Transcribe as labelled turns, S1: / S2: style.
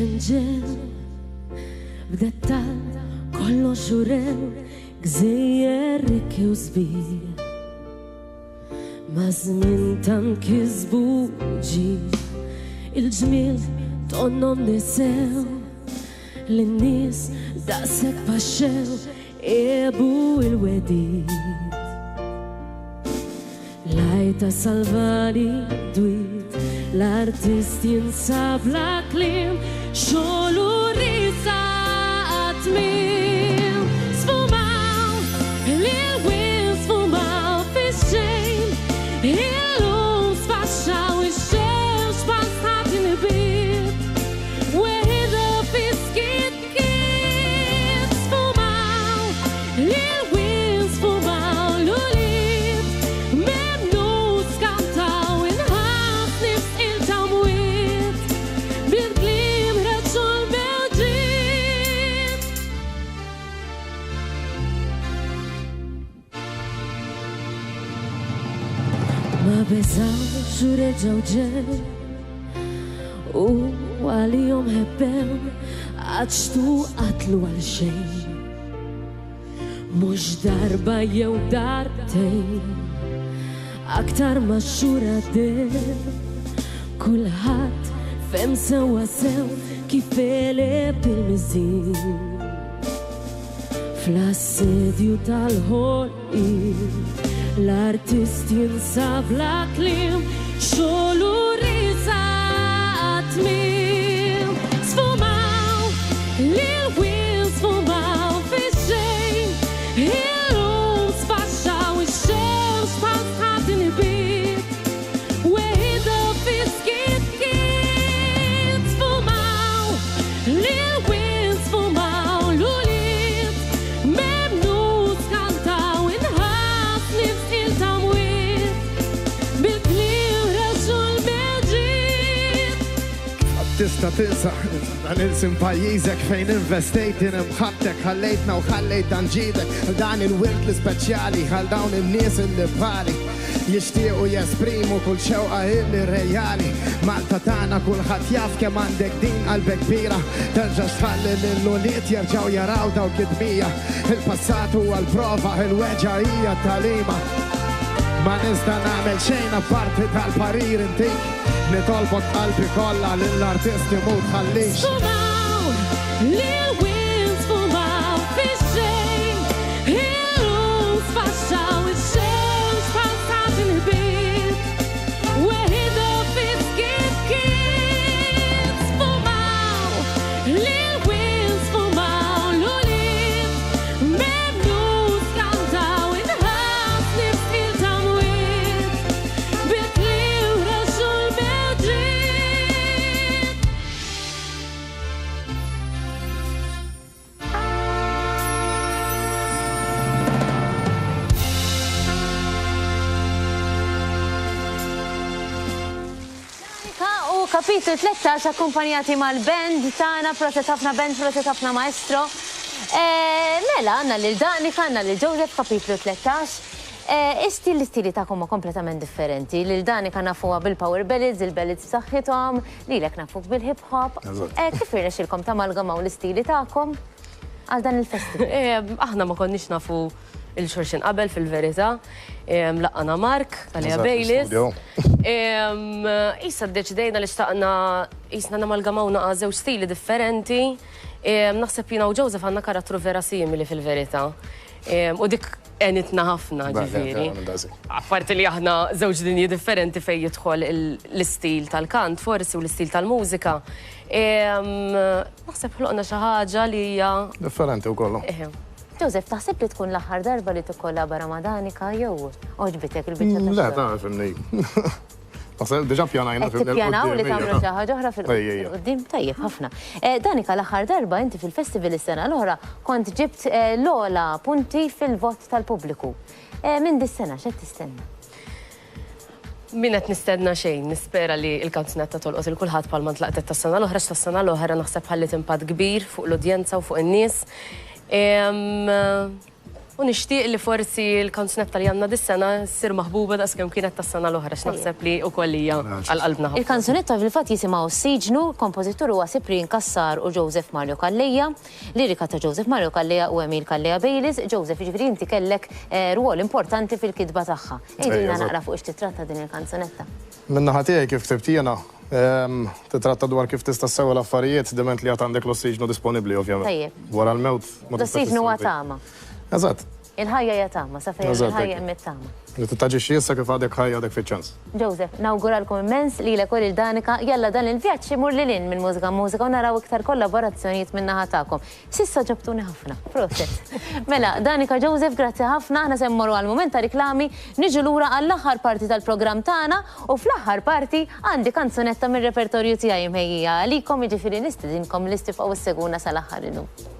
S1: inġel b'dettal kollox urew gżejjer rikki u sbir ma' żmien tant kisbu ġir il-ġmiel tonnom nisew l-nies daqshekk baxxew ebu il-wedid lajta salvani dwit l-artist jinsab la klim xogħlu risa għatmim sfumaw l-wil sfumaw fix-xejn il-lum sfaxxaw ix-xemx bħal statin il-bib weħida fiskit kif sfumaw l-wil sfumaw l-ulib memnus kantaw inħas nifs il-tamwiet bil-klim reċu l-belġit ma beżawx u reġaw ġew u għalihom ħebbew għadxtu qatlu għal xejn mhux darba jew darbtejn aktar ma xhur għaddew kulħadd fehm sewwa sew kif eleb il-miżin fl-assedju tal-ħolqien l-artist jinsab la klim xogħlu risa għatmim sfumaw l-wil sfumaw fix-xejn il-lum sfaxxaw ix-xemx bħal statin il-bib weħida fiskit kif sfumaw l-wil sfumaw l-ulib memnus kantaw inħas nifs il-tamwiet bil-klim reġu l-belġit
S2: Tista tinsa dan il-sim pajjiżek fejn investejt in imħattek ħallejtna u ħallejt dan ġidek dan il-wirt l-speċjali ħal dawn in-nies illi bħali jixtiequ jesprimu kull xewqa illi rejali Malta tagħna kulħadd jaf kemm għandek din qalbek kbira terġa' tħalli lill-uliet jerġgħu jaraw dawk id-dmija il-passat huwa l-prova il-weġa hija t-tagħlima ma nista' nagħmel xejn apparti tal-parir intik nitolbok qalbi kollha lill-artisti mut ħallix
S1: sfumaw l-wil sfumaw fix-xejn il-lum sfaxxaw ix-xemx bħal statin il-bib weħida fiskit kif sfumaw l-wil sfumaw l-ulib memnus kantaw inħas nifs il-tamwiet bil-klim reġu l-belġit
S3: U kapitlu 13 akkumpanjati mal-band tagħna proset ħafna band, proset ħafna maestro. Mela, għandna lil Danika, għandna lil Joseph kapitlu 13. L-istili tagħkom kompletament differenti. Lil Danika nafuha bil-power ballads, il-ballads b'saħħithom, lilek nafuk bil-hip hop. Kif irnexxilkom tamalgamaw l-istili tagħkom għal dan il-festival?
S1: Aħna ma konniex nafu il-xorxin qabel fil-verità. Laqqana Mark, għalija Bejlis. Issa d-deċidejna li xtaqna jisna namalgamawna żewġ stili differenti. Naħseb jina u Joseph għandna karattru vera simili fil-verità. U dik enitna ħafna ġifieri. Apparti li aħna żewġ dinji differenti fejn jidħol l-istil tal-kant forsi u l-istil tal-mużika. Naħseb ħloqna xi ħaġa li hija
S2: differenti wkoll.
S3: Joseph, taħseb li tkun l-aħħar darba li tikkollabora ma' Danika jew oġbitek il-biċċa ta'
S2: Le, tagħrif inni. Taħseb diġà pjanajna
S3: tippjanaw li tagħmlu xi ħaġa oħra fil-qudiem tajjeb ħafna. Danika l-aħħar darba inti fil-festival is-sena l-oħra kont ġibt l-ogħla punti fil-vot tal-pubbliku. Minn dis-sena x'qed tistenna?
S1: Min qed nistenna xejn, nispera li l-kanzunetta tolqot il-kulħadd bħalma ntlaqtet tas-sena l-oħra tas-sena l-oħra naħseb ħallit impatt kbir fuq l-udjenza u fuq in-nies. U U nixtieq li forsi l-kanzunetta li għandna dis-sena ssir maħbuba daqskemm kienet tas-sena l-oħra x'naħseb li wkoll hija għall-qalbna.
S3: Il-kanzunetta fil-fatt jisimgħu Siġnu, kompożittur huwa Cyprien Kassar u Joseph Mario Kallejja, lirika ta' Joseph Mario Kallejja u Emil Kallejja Bejlis. Joseph, jiġifieri inti kellek rwol importanti fil-kitba tagħha. Ejdilna naqra fuq x'titratta din il-kanzunetta.
S4: Min-naħa tiegħi kif tibtijana, titratta dwar kif tista' ssewwa l-affarijiet diment li għad għandek l-ossiġnu disponibbli ovvjament.
S3: Tajjeb.
S4: Wara l-mewt.
S3: L-ossiġnu huwa tama.
S4: Eżatt.
S3: Il-ħajja hija tama, sa fejn il-ħajja hemm it-tama.
S4: Li tittaġixxi issa kif għadek ħajja għadek fiċ-ċans.
S3: Joseph, nawguralkom immens li l-ekol il-Danika jalla dan il-vjaġġ imur li lin minn mużika u naraw iktar kollaborazzjonijiet minn naħa tagħkom. Sissa ġobtuni ħafna. Proset. Mela, Danika Joseph, grazzi ħafna, aħna semmorru għal-moment ta' riklami, niġu lura għall-aħħar parti tal-programm tagħna u fl-aħħar parti għandi kanzunetta mir-repertorju tiegħi mħejjija għalikom, jiġifieri nistidinkom li istifgħu s-seguna sal-aħħar illum.